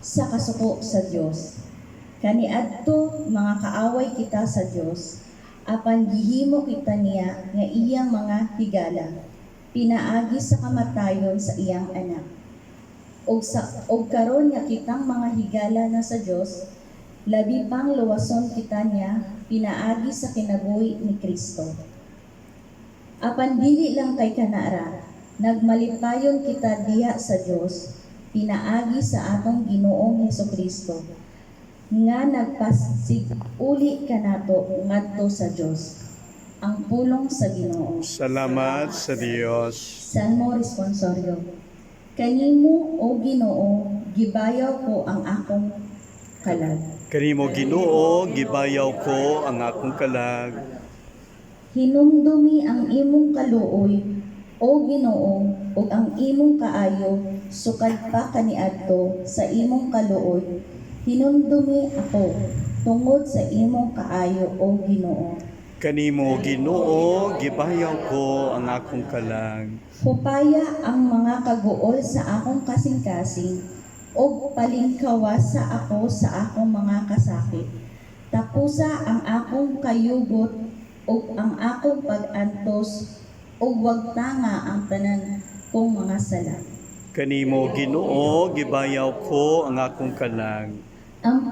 sa kasuko sa Dios. Kaniadto mga kaaway kita sa Dios, apan gihimo kita niya nga iyang mga higala, pinaagi sa kamatayon sa iyang anak. Og karon nga kitang mga higala na sa Dios, labi pang luwason kita niya, pinaagi sa kinabuhi ni Kristo. Apan dili lang kay kanara, nagmalipayon kita diha sa Dios, pinaagi sa atong Ginoong Hesukristo, nga nagpasiguli kanato ngadto sa Dios. Ang pulong sa Ginoo. Salamat sa Diyos. Salmo Responsorio. Kanimo o Ginoo, gibayaw ko ang akong kalag. Kanimo Ginoo, gibayaw ko ang akong kalag. Hinumdumi ang imong kaluoy, o Ginoo, ug ang imong kaayo, sukad pa kaniadto sa imong kaluoy. Hinumdumi ako tungod sa imong kaayo, o Ginoo. Kanimo Ginoo, gibayaw ko ang akong kalag. Hupaya ang mga kaguol sa akong kasing-kasing, ug palingkawas sa ako sa akong mga kasakit. Tapusa ang akong kayugot, ug ang akong pag-antos, ug wag tanga ang tanan kong mga sala. Kanimo Ginoo, gibayaw ko ang akong kalag. Ang